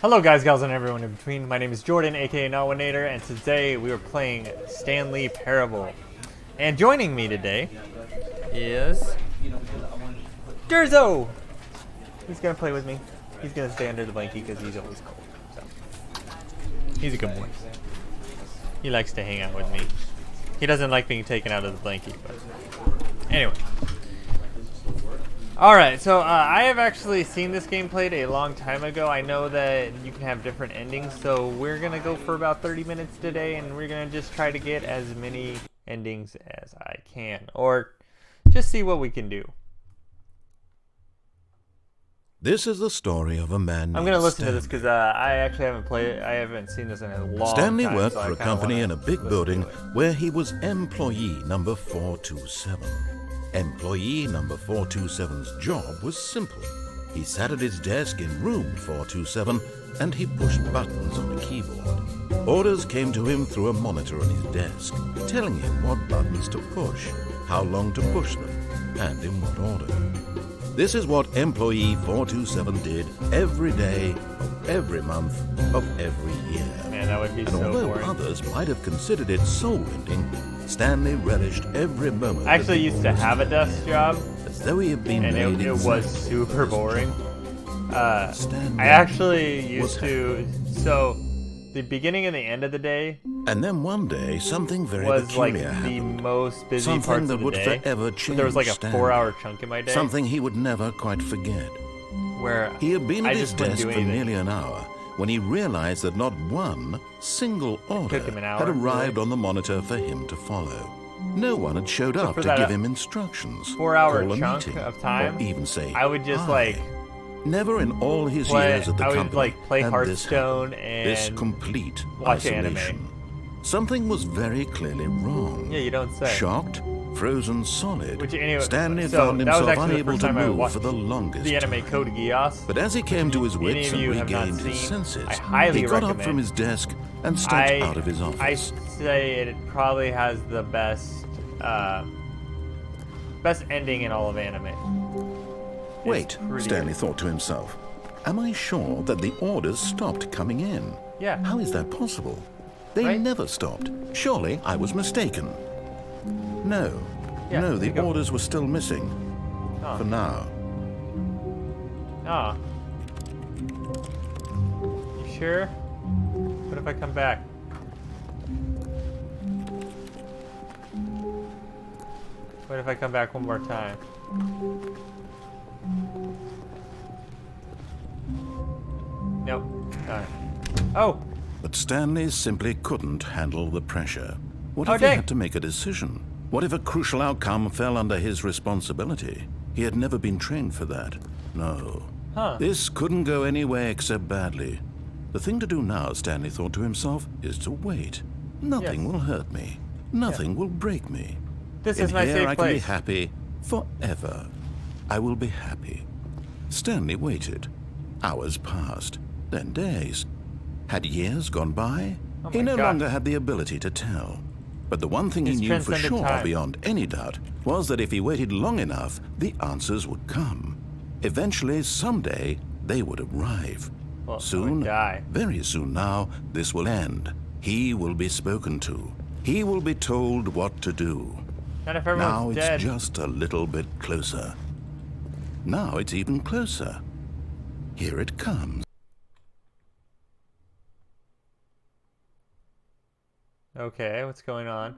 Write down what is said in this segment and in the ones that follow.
Hello guys, gals, and everyone in between. My name is Jordan, aka Nawanator, and today we are playing Stanley Parable. And joining me today is Durzo! He's gonna play with me. He's gonna stay under the blankie because he's always cold. So he's a good boy. He likes to hang out with me. He doesn't like being taken out of the blankie, but anyway. Alright, so I have actually seen this game played a long time ago. I know that you can have different endings, so we're going to go for about 30 minutes today, and we're going to just try to get as many endings as I can, or just see what we can do. This is the story of a man. I'm going to listen to this because I actually haven't played it. I haven't seen this in a long Stanley time. worked So for a company in a big building where he was employee number 427. Employee number 427's job was simple. He sat at his desk in room 427 and he pushed buttons on a keyboard. Orders came to him through a monitor on his desk, telling him what buttons to push, how long to push them, and in what order. This is what employee 427 did every day of every month of every year. Man, that would be and so although boring. others might have considered it soul-ending, Stanley relished every moment. I actually used to have a desk job, as though he had been and made it was super boring. Stanley I actually used to, so the beginning and the end of the day And then one day, something very was like peculiar the happened. most busy Something parts that of the would day. forever But change there was like a Stanley. 4-hour chunk in my day Something he would never quite forget. where He had been I at his just wouldn't desk do for anything. nearly an hour when he realized that not one single order took him an hour, had arrived really? on the monitor for him to follow. No one had showed up for to that, give him instructions, 4-hour call a chunk meeting, of time, or even say I would just hi. like Never in all his play, years at the I would company like play had Hearthstone this and complete watch isolation. anime. Something was very clearly wrong. Yeah, you don't say. Shocked, frozen solid, Which anyway, Stanley so found that was himself actually the unable first to time I move watched for the longest the anime time. Code Geass. But as he came to his Any wits of and you have not regained his seen, senses, I highly he got up recommend. from his desk and stepped out of his I office. say it probably has the best ending in all of anime. Wait, pretty Stanley good. thought to himself. Am I sure that the orders stopped coming in? Yeah. How is that possible? They Right? never stopped. Surely I was mistaken. No. Yeah, no, there the you go. orders were still missing. Oh. For now. Oh. You sure? What if I come back? What if I come back one more time? Nope. Alright. Oh! But Stanley simply couldn't handle the pressure. What Oh, if he dang. had to make a decision? What if a crucial outcome fell under his responsibility? He had never been trained for that. No. Huh. This couldn't go any way except badly. The thing to do now, Stanley thought to himself, is to wait. Nothing Yes. will hurt me. Nothing will break me. This In is my here safe I can be place. happy forever. I will be happy. Stanley waited. Hours passed, then days. Had years gone by? Oh He my no God. longer had the ability to tell. But the one thing he He's knew for transcended sure, time. beyond any doubt, was that if he waited long enough, the answers would come. Eventually, someday, they would arrive. Well, I Soon, would die. very soon now, this will end. He will be spoken to. He will be told what to do. Not if Now everyone's it's dead. just a little bit closer. Now it's even closer. Here it comes. Okay, what's going on?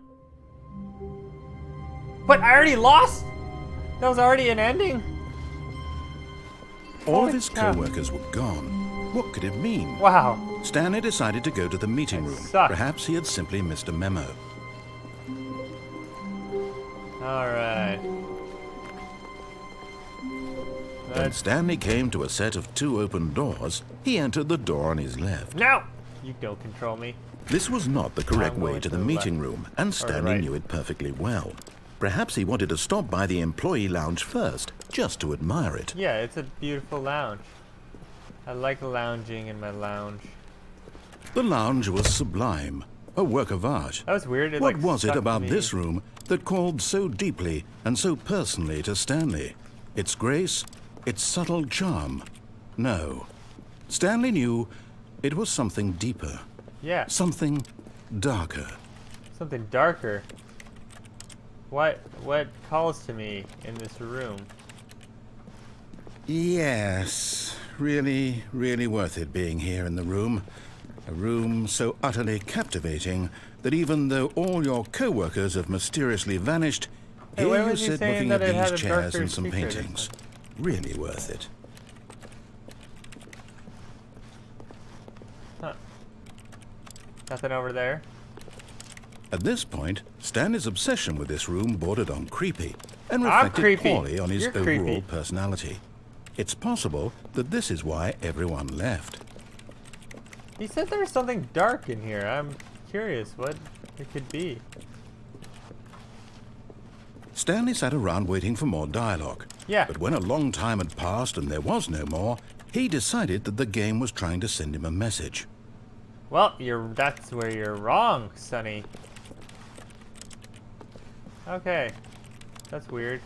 What? I already lost? That was already an ending? All Holy of his cow. co-workers were gone. What could it mean? Wow. Stanley decided to go to the meeting That room. sucks. Perhaps he had simply missed a memo. Alright. When Stanley came to a set of 2 open doors, he entered the door on his left. No! You don't control me. This was not the correct I'm way going to to the the meeting left. room, and Stanley right. knew it perfectly well. Perhaps he wanted to stop by the employee lounge first, just to admire it. Yeah, it's a beautiful lounge. I like lounging in my lounge. The lounge was sublime, a work of art. That was weird. It, What like, was it stuck about me. this room that called so deeply and so personally to Stanley? Its grace, its subtle charm? No. Stanley knew It was something deeper. Yeah. Something darker. Something darker. What calls to me in this room? Yes. Really, really worth it being here in the room. A room so utterly captivating that even though all your co-workers have mysteriously vanished, Hey, here why you was he sit saying looking at that it had these a chairs darker and some secret or paintings. Really worth it. Huh. Nothing over there? At this point, Stanley's obsession with this room bordered on creepy and I'm reflected creepy. poorly on his You're overall creepy. personality. It's possible that this is why everyone left. He said there was something dark in here. I'm curious what it could be. Stanley sat around waiting for more dialogue. Yeah. But when a long time had passed and there was no more, he decided that the game was trying to send him a message. Well, that's where you're wrong, Sonny. Okay. That's weird.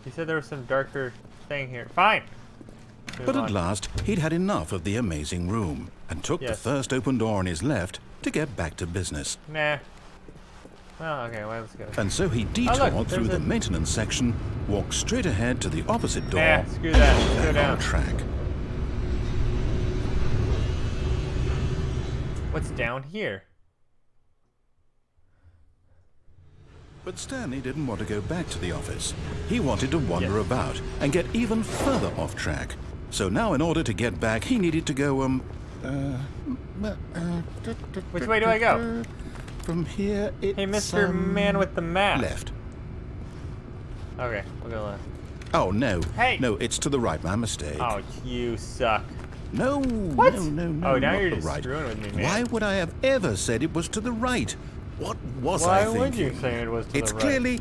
He said there was some darker thing here. Fine. Move But on. at last, he'd had enough of the amazing room and took the Yes. first open door on his left to get back to business. Nah. Well, okay, well, let's go. And so he look, detoured through there's the a- maintenance section, walked straight ahead to the opposite door, Nah, screw that. Let's go back down. on track. What's down here? But Stanley didn't want to go back to the office. He wanted to wander Yeah. about and get even further off track. So now in order to get back, he needed to go, Which way do I go? From here, it's, Hey, Mr. Man with the map. left. Okay, we'll go left. Oh, no. Hey! No, it's to the right. My mistake. Oh, you suck. No, What? no, Oh, now not you're the just right. screwing with me, man. Why would I have ever said it was to the right? What was I Why thinking? would you say it was to It's the right? clearly...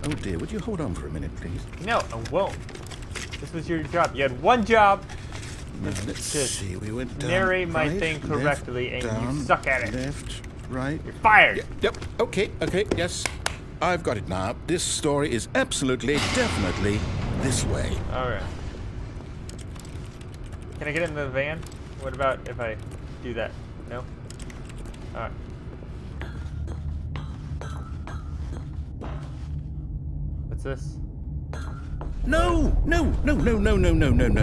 Oh, dear, would you hold on for a minute, please? No, I won't. This was your job. You had one job. Now, let's Just see, we went down, narrate my right, thing correctly, left, and you down, suck at it. Left, right. You're fired. Yep, okay, yes. I've got it now. This story is absolutely, definitely this way. All right. Can I get in the van? What about if I do that? No? All right. What's this? No.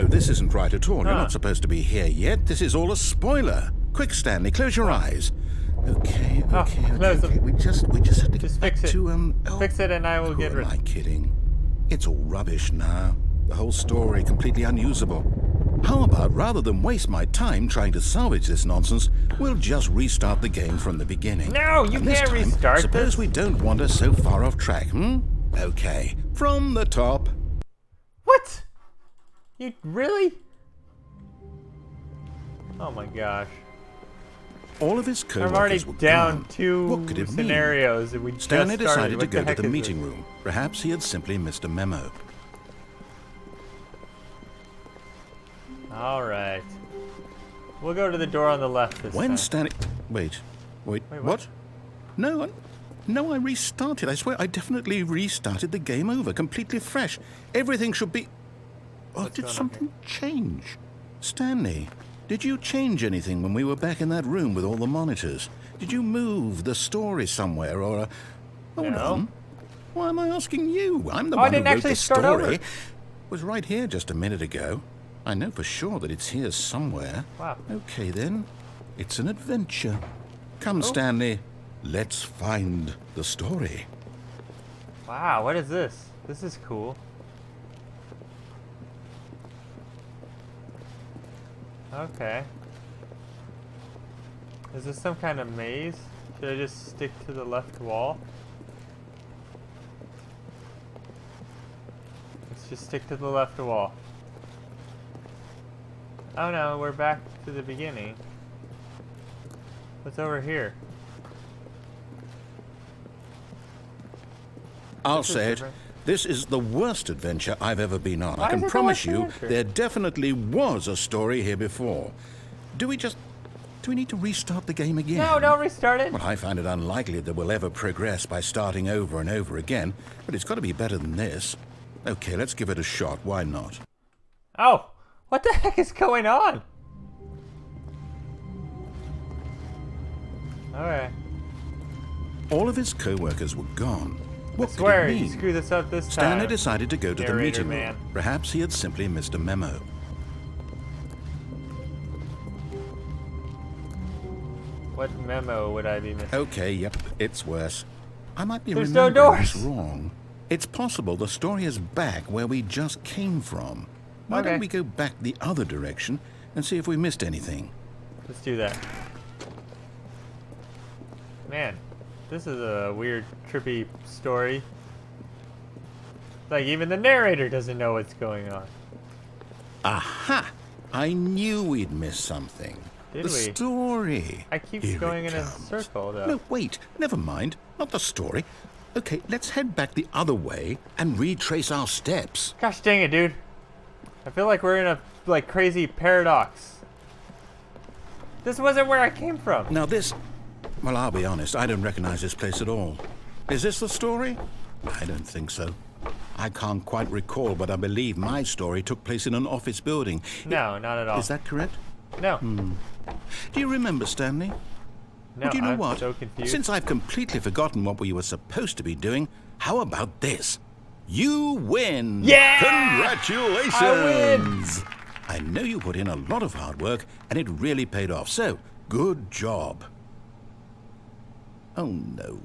This isn't right at all. You're Huh. not supposed to be here yet. This is all a spoiler. Quick, Stanley, close your eyes. Okay. close them. We just have to Just get back fix it. to Fix it and I will who get am rid I kidding? It's all rubbish now. The whole story completely unusable. How about, rather than waste my time trying to salvage this nonsense, we'll just restart the game from the beginning. No, you And this can't time, restart suppose this. we don't wander so far off track, Okay, from the top. What? You really? Oh my gosh. All of his I'm co-workers already were down gone. two What could it mean? scenarios and we Stanley just started. decided to What go the heck to the is meeting this? room. Perhaps he had simply missed a memo. All right. We'll go to the door on the left this When time. Stanley... Wait, Wait, what? No, I restarted. I swear, I definitely restarted the game over, completely fresh. Everything should be... Oh, What's did going on something change? Stanley, did you change anything when we were back in that room with all the monitors? Did you move the story somewhere, or... Hold No. on. Why am I asking you? I'm the Oh, I one who didn't wrote actually the start story. over. It was right here just a minute ago. I know for sure that it's here somewhere. Wow. Okay, then. It's an adventure. Come, Stanley. Let's find the story. Wow, what is this? This is cool. Okay. Is this some kind of maze? Should I just stick to the left wall? Let's just stick to the left wall. Oh no, we're back to the beginning. What's over here? I'll This is say it. different. This is the worst adventure I've ever been on. Why I is can it the promise worst you adventure? there definitely was a story here before. Do we need to restart the game again? No, don't restart it. Well, I find it unlikely that we'll ever progress by starting over and over again, but it's got to be better than this. Okay, let's give it a shot. Why not? Oh, what the heck is going on? Alright. All of his co-workers were gone. What I swear, could it you mean? screwed this up this time. Stanley decided to go to the Narrator meeting man. room. Perhaps he had simply missed a memo. What memo would I be missing? Okay, yep, it's worse. I might be There's no remembering this doors. wrong. It's possible the story is back where we just came from. Why Okay. don't we go back the other direction and see if we missed anything? Let's do that. Man, this is a weird, trippy story. Like, even the narrator doesn't know what's going on. Aha! I knew we'd missed something. Did the we? Story. I keep Here going it in a comes. circle, though. No, wait. Never mind. Not the story. Okay, let's head back the other way and retrace our steps. Gosh dang it, dude. I feel like we're in a, like, crazy paradox. This wasn't where I came from. Now this... Well, I'll be honest. I don't recognize this place at all. Is this the story? I don't think so. I can't quite recall, but I believe my story took place in an office building. No, not at all. Is that correct? No. Do you remember, Stanley? No, Well, do you know I'm what? so confused. Since I've completely forgotten what we were supposed to be doing, how about this? You win! Yeah! Congratulations! I win! I know you put in a lot of hard work, and it really paid off, so good job. Oh, no.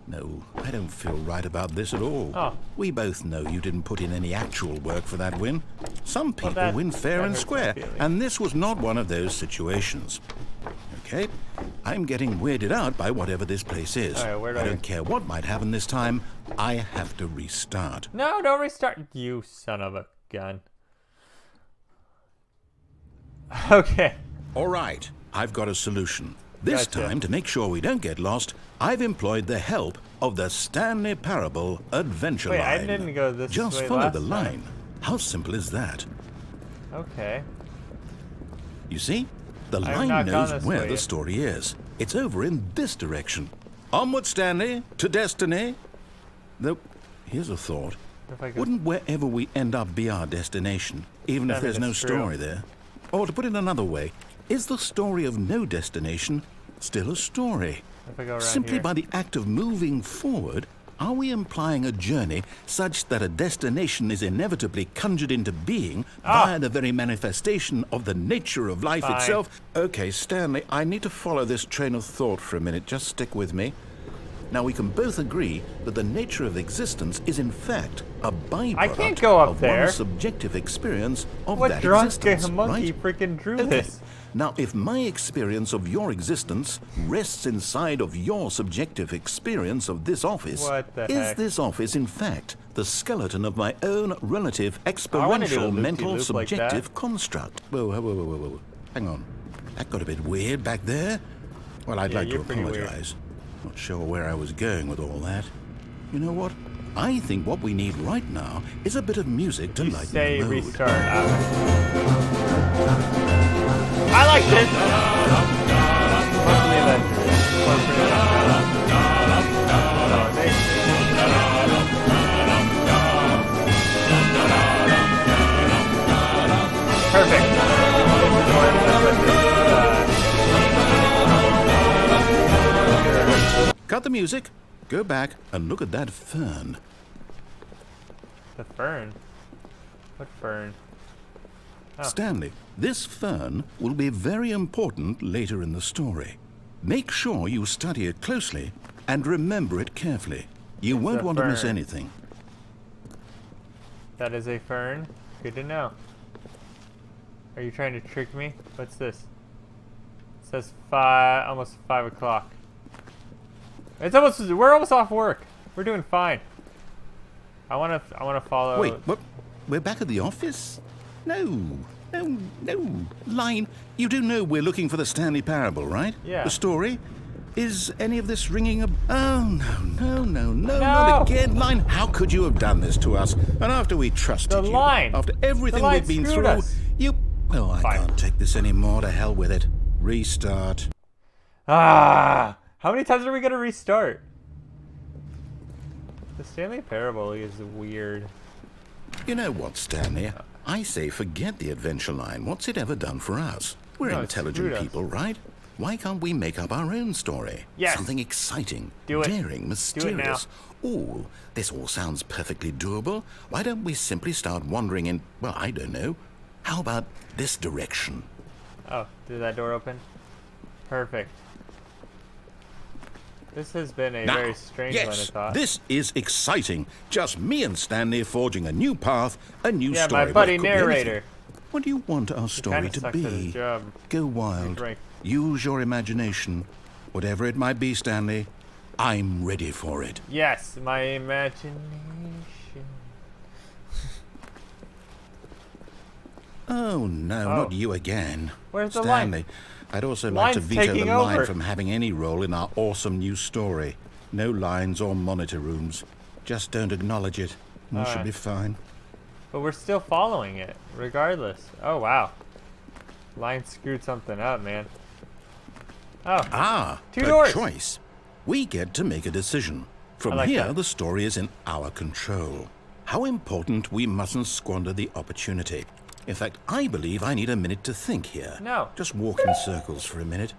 No, I don't feel right about this at all. Oh. We both know you didn't put in any actual work for that win. Some people that- win fair that and hurts my square, feelings. and this was not one of those situations. Okay, I'm getting weirded out by whatever this place is. All right, where do I I- don't care what might happen this time. I have to restart. No, don't restart. You son of a gun. Okay. All right, I've got a solution. This Gotcha. time, to make sure we don't get lost, I've employed the help of the Stanley Parable Adventure Wait, Line. I didn't go this Just way follow last the time. line. How simple is that? Okay. You see? The I've line not gone knows this where way the yet. story is. It's over in this direction. Onward, Stanley, to destiny. Though, here's a thought. If I could- Wouldn't wherever we end up be our destination, even if I mean, there's no it's true. story there? Or to put it another way, is the story of no destination still a story? If I go around Simply here. by the act of moving forward, are we implying a journey such that a destination is inevitably conjured into being via the very manifestation of the nature of life Fine. itself? Okay, Stanley, I need to follow this train of thought for a minute. Just stick with me. Now, we can both agree that the nature of existence is, in fact, a byproduct I can't go up of there. one's subjective experience of What that drunk existence, monkey right? freaking drew Okay. this? Now, if my experience of your existence rests inside of your subjective experience of this office, What the is heck? this office, in fact, the skeleton of my own relative wanna do a experiential mental loop-de-loop like that. subjective construct? Whoa, whoa, whoa, whoa, whoa, whoa. Hang on. That got a bit weird back there. Well, I'd Yeah, like to you're pretty weird. apologize. Not sure where I was going with all that. You know what? I think what we need right now is a bit of music to You lighten say the load. restart. I like this. Hopefully that perfect. This is where I'm gonna put this, Cut the music, go back, and look at that fern. the fern. What fern? Oh. Stanley, this fern will be very important later in the story. Make sure you study it closely and remember it carefully. You won't a want to miss fern. anything. That is a fern. Good to know. Are you trying to trick me? What's this? It says almost 5 o'clock. We're almost off work. We're doing fine. I wanna follow. Wait, what? We're back at the office? No. Line, you do know we're looking for the Stanley Parable, right? Yeah. The story? Is any of this ringing a... Oh, no, not again. Line, how could you have done this to us? And after we trusted The you, line. after everything The line we've been screwed through, us. you... Well, I Fine. can't take this anymore. To hell with it. Restart. How many times are we gonna restart? The Stanley Parable is weird. You know what, Stanley? I say forget the adventure line. What's it ever done for us? We're No, it's intelligent screwed us. people, right? why can't we make up our own story? Yes. Something exciting, Do it. daring, mysterious. Ooh, this all sounds perfectly doable. Why don't we simply start wandering in, well, I don't know. How about this direction? Oh, did that door open? Perfect. This has been a very strange one, I thought. This is exciting. Just me and Stanley forging a new path, a new Yeah, story. my buddy Well, it could be narrator. anything. What do you want our story kinda to sucks at his be? job. Go wild. Right. Use your imagination. Whatever it might be, Stanley, I'm ready for it. Yes, my imagination. Oh, no, Oh. not you again. Where's the Stanley, line? I'd also like to Line's veto the taking line over. from having any role in our awesome new story. No lines or monitor rooms. Just don't acknowledge it. We should Alright. be fine. But we're still following it, regardless. Oh, wow. Line screwed something up, man. Oh, Ah, Two a doors. choice. We get to make a decision. From I like here, that. the story is in our control. How important we mustn't squander the opportunity. In fact, I believe I need a minute to think here. No. Just walk in circles for a minute.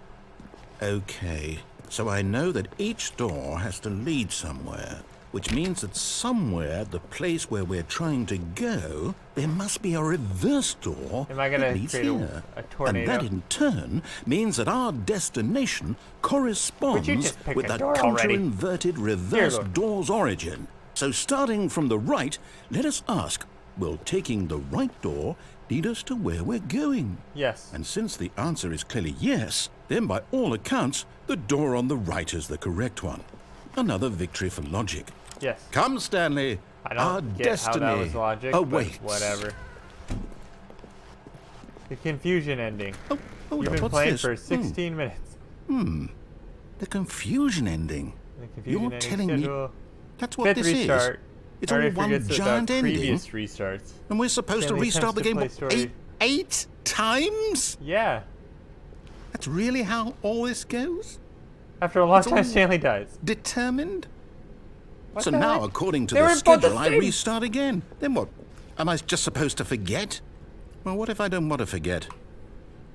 Okay, so I know that each door has to lead somewhere, which means that somewhere, the place where we're trying to go, there must be a reverse door Am I gonna that leads create a here. tornado? And that in turn means that our destination corresponds just pick with a that door already? counter-inverted reverse Lord. door's origin. So starting from the right, let us ask, will taking the right door lead us to where we're going? yes. And since the answer is clearly yes, then by all accounts, the door on the right is the correct one. Another victory for logic. Yes. Come, Stanley. I Our don't get destiny how that was logic, but awaits. whatever. The confusion ending. Oh, hold You've up, been what's playing this? for 16 minutes. The confusion ending. The confusion You're ending telling me schedule. that's what Fifth this restart. is? It's all Already one forgets giant about ending? previous restarts. And we're supposed Stanley to restart the attempts game to play what, story. eight times? Yeah. That's really how all this goes? After a long It's time, all- Stanley dies. Determined? What So the now, heck? according to They were the in both the schedule, I same- restart again. Then what? Am I just supposed to forget? Well, what if I don't want to forget?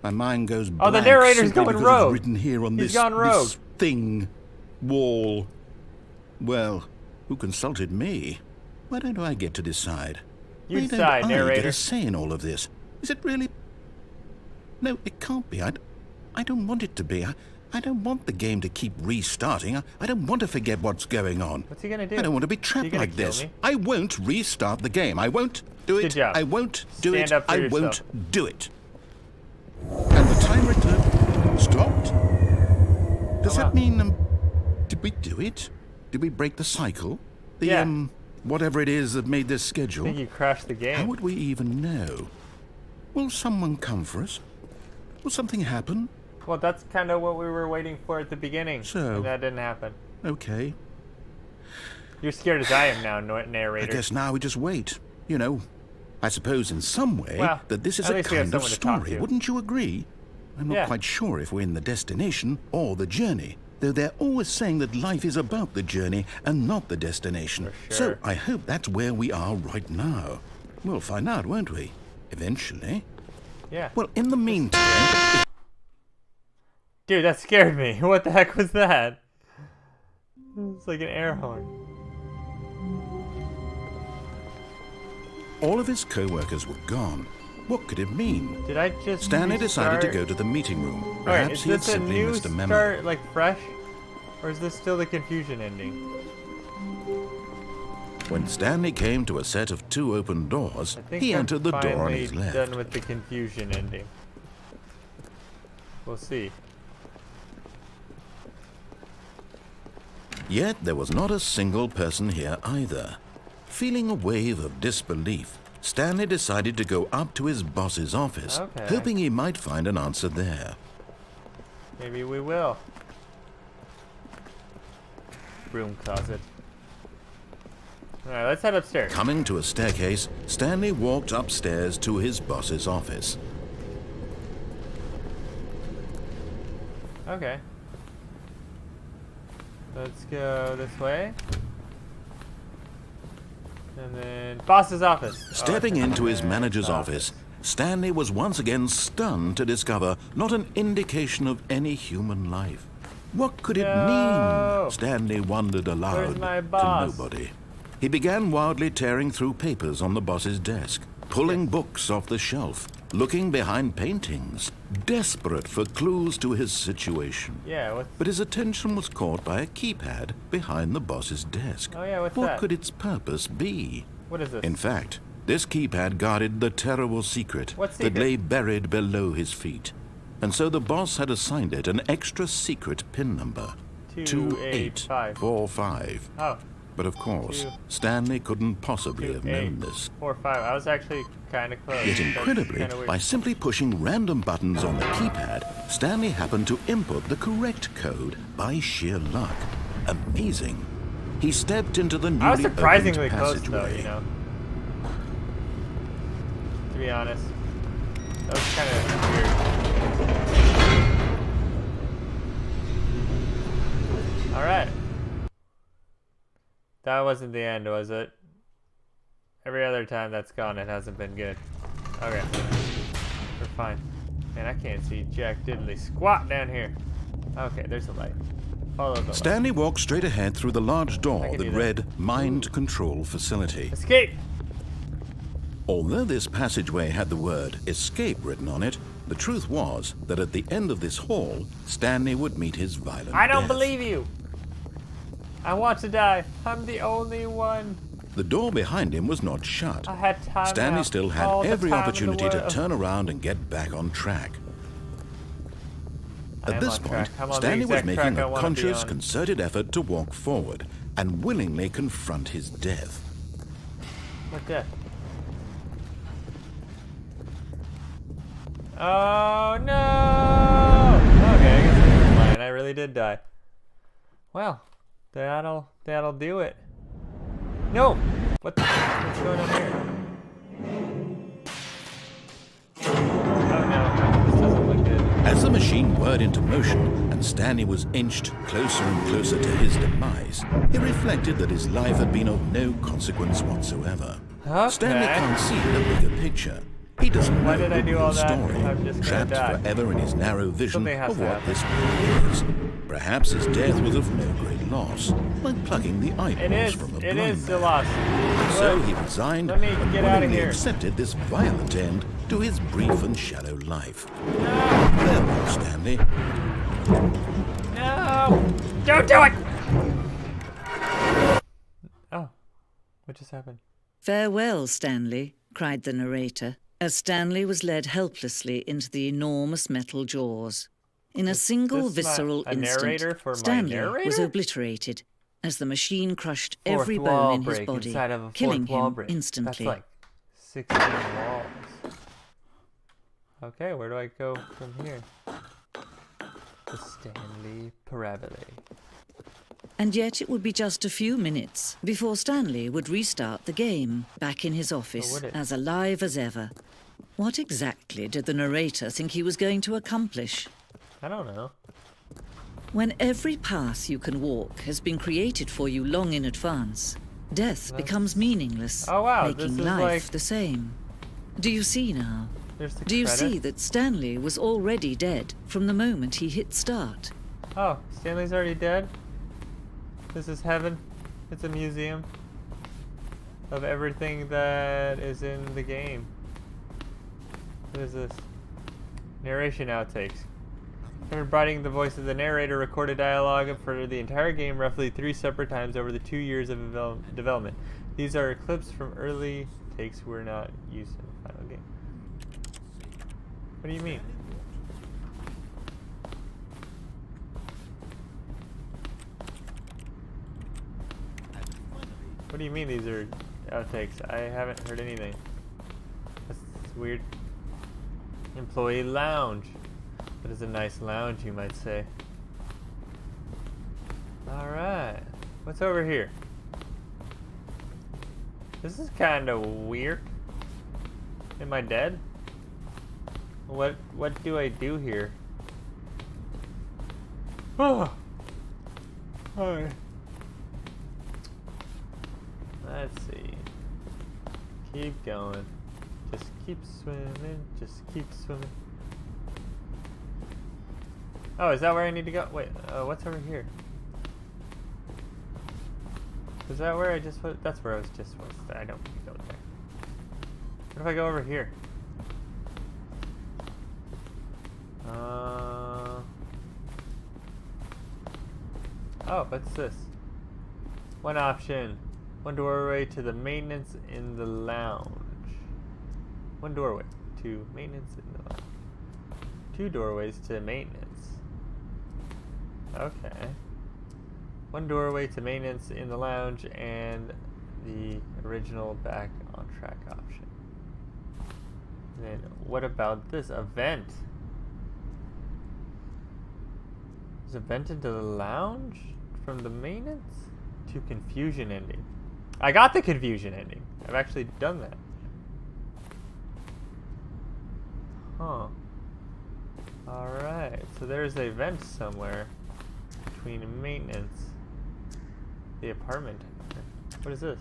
My mind goes blank. Oh, the narrator's simply going because rogue. It's written here on He's this, gone rogue. this thing, wall. Well, who consulted me? Why don't I get to decide? You Why don't decide, I get narrator. a say in all of this? Is it really? No, it can't be. I don't want it to be. I don't want the game to keep restarting. I don't want to forget what's going on. What's he gonna do? I don't want to be You trapped gonna like kill this. me? I won't restart the game. I won't do it. Good job. I won't do Stand it. up for I yourself. won't do it. And the timer stopped. Does wow. that mean did we do it? Did we break the cycle? The Yeah. whatever it is that made this I schedule? think you crashed the game. How would we even know? Will someone come for us? Will something happen? Well, that's kind of what we were waiting for at the beginning. So- And that didn't happen. Okay. You're scared as I am now, I narrator. guess now we just wait. You know, I suppose in some way Well, that this is at a least we have kind of someone to talk story. to. Wouldn't you agree? I'm not Yeah. quite sure if we're in the destination or the journey, though they're always saying that life is about the journey and not the destination. For So sure. I hope that's where we are right now. We'll find out, won't we? Eventually. Yeah. Well, in the meantime, Dude, that scared me. What the heck was that? It's like an air horn. all of his co-workers were gone. What could it mean? Did I just Stanley decided to restart? go to the meeting room. Alright, Perhaps is he had this a simply new missed a memo. start, like fresh? Or is this still the confusion ending? When Stanley came to a set of 2 open doors, I think he I'm entered the door on finally his left. done with the confusion ending. We'll see. Yet there was not a single person here either. Feeling a wave of disbelief, Stanley decided to go up to his boss's office, Okay. hoping he might find an answer there. Maybe we will. Broom closet. Alright, let's head upstairs. Coming to a staircase, Stanley walked upstairs to his boss's office. Okay. Let's go this way. And then boss's office. Oh, Stepping it's into his there. manager's Oh. office, Stanley was once again stunned to discover not an indication of any human life. What could it mean? Stanley wondered aloud Where's my to boss? nobody. He began wildly tearing through papers on the boss's desk, pulling books off the shelf, looking behind paintings, desperate for clues to his situation. Yeah, what's... But his attention was caught by a keypad behind the boss's desk. Oh yeah, what's What that? could its purpose be? What is this? In fact, this keypad guarded the terrible secret What that secret? lay buried below his feet. And so the boss had assigned it an extra secret PIN number. 2845. Oh. But of course, 2, Stanley couldn't possibly have known this. 4, 5. I was actually kind of close. Yet That's incredibly, kinda weird. by simply pushing random buttons on the keypad, Stanley happened to input the correct code by sheer luck. Amazing. He stepped into the newly I was surprisingly opened close though, passageway. you know. To be honest. That was kind of weird. Alright. That wasn't the end, was it? Every other time that's gone, it hasn't been good. Okay. We're fine. Man, I can't see jack diddly squat down here. Okay, there's a light. Follow the light. Stanley walked straight ahead through the large I door can that do that. read Mind Control Facility. Escape! Although this passageway had the word escape written on it, the truth was that at the end of this hall, Stanley would meet his violent I don't death. believe you! I want to die. I'm the only one. The door behind him was not shut. I had time Stanley now. still All had the every time in the opportunity to world. turn around and get back on track. I At am this on point, track. I'm on the Stanley was exact making track I a wanna be conscious, on. concerted effort to walk forward and willingly confront his death. What death? Oh no! Okay, I guess it was mine. I really did die. Well, that'll do it. No! What's going on here? Oh no, this doesn't look good. As the machine whirred into motion and Stanley was inched closer and closer to his demise, he reflected that his life had been of no consequence whatsoever. Okay. Stanley can't see the bigger picture. He doesn't know Why did I the do real all that? story, I'm just gonna trapped die. forever in his narrow vision Something has of to what happen. this world is. Perhaps his death was of no great loss, like plucking the eyeballs from a blind It is the man. loss. So Look, he resigned let me and get outta willingly here. accepted this violent end to his brief and shallow life. Farewell, Stanley. No! Don't do it! Oh, what just happened? "Farewell, Stanley," cried the narrator, as Stanley was led helplessly into the enormous metal jaws. In a single this visceral a narrator instant, for my Stanley was narrator? obliterated as the machine crushed Fourth every wall bone in his break body, inside of a killing fourth wall him break. instantly. That's like 16 walls. Okay, where do I go from here? The Stanley Parabole. And yet it would be just a few minutes before Stanley would restart the game, back in his office, would it? as alive as ever. What exactly did the narrator think he was going to accomplish? I don't know. When every path you can walk has been created for you long in advance, death becomes meaningless, Oh, wow, this making is life like- the same. Do you see now? There's the Do you credit. see that Stanley was already dead from the moment he hit start? Oh, Stanley's already dead? This is heaven. It's a museum of everything that is in the game. What is this? Narration outtakes. Providing the voice of the narrator, recorded dialogue for the entire game roughly 3 separate times over the 2 years of development. These are clips from early takes we're not used in the final game. What do you mean? What do you mean these are outtakes? I haven't heard anything. That's weird. Employee lounge. That is a nice lounge, you might say. Alright. What's over here? This is kind of weird. Am I dead? What do I do here? Oh. Alright. Let's see. Keep going. Just keep swimming, just keep swimming. Oh, is that where I need to go? Wait, what's over here? Is that where I just was? That's where I was just was. I don't need to go there. What if I go over here? Oh, what's this? One option. One doorway to the maintenance in the lounge. One doorway to maintenance in the lounge. Two doorways to maintenance. Okay. One doorway to maintenance in the lounge and the original back on track option. And then what about this? A vent. There's a vent into the lounge from the maintenance to confusion ending. I got the confusion ending. I've actually done that. Huh. Alright, so there's a vent somewhere between maintenance, the apartment. What is this?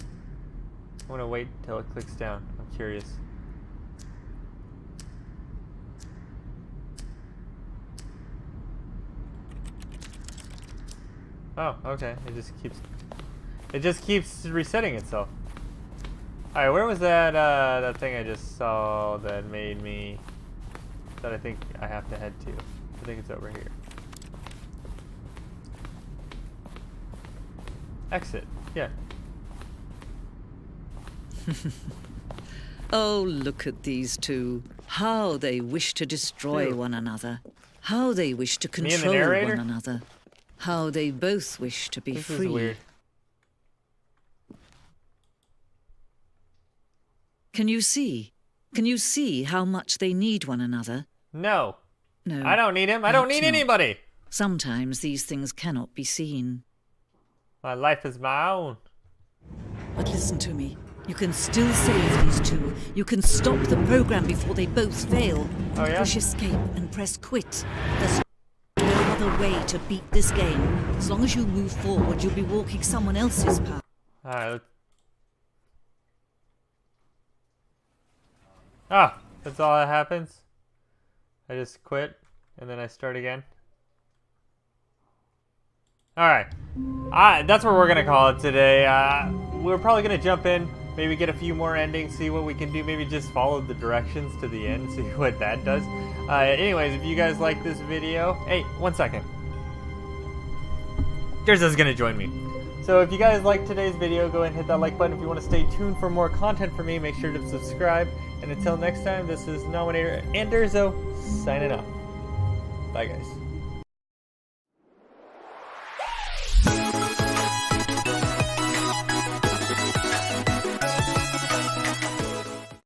I want to wait till it clicks down. I'm curious. Oh, okay. It just keeps resetting itself. Alright, where was that that thing I just saw that made me that I think I have to head to? I think it's over here. Exit. Yeah. Oh, look at these two. How they wish to destroy one another. How they wish to control one another. How they both wish to be free. This is weird. Can you see? Can you see how much they need one another? No. No. I don't need him. I don't need anybody. Sometimes these things cannot be seen. My life is my own. But listen to me. You can still save these two. You can stop the program before they both fail. Oh, yeah? Push escape and press quit. There's no other way to beat this game. As long as you move forward, you'll be walking someone else's path. Alright. Ah, that's all that happens. I just quit and then I start again. Alright. That's what we're gonna call it today. We're probably gonna jump in, maybe get a few more endings, see what we can do, maybe just follow the directions to the end, see what that does. Anyways, if you guys like this video, hey, 1 second. Jerza's gonna join me. So if you guys like today's video, go ahead and hit that like button. If you want to stay tuned for more content from me, make sure to subscribe. And until next time, this is Nawanator and Durzo signing off. Bye guys.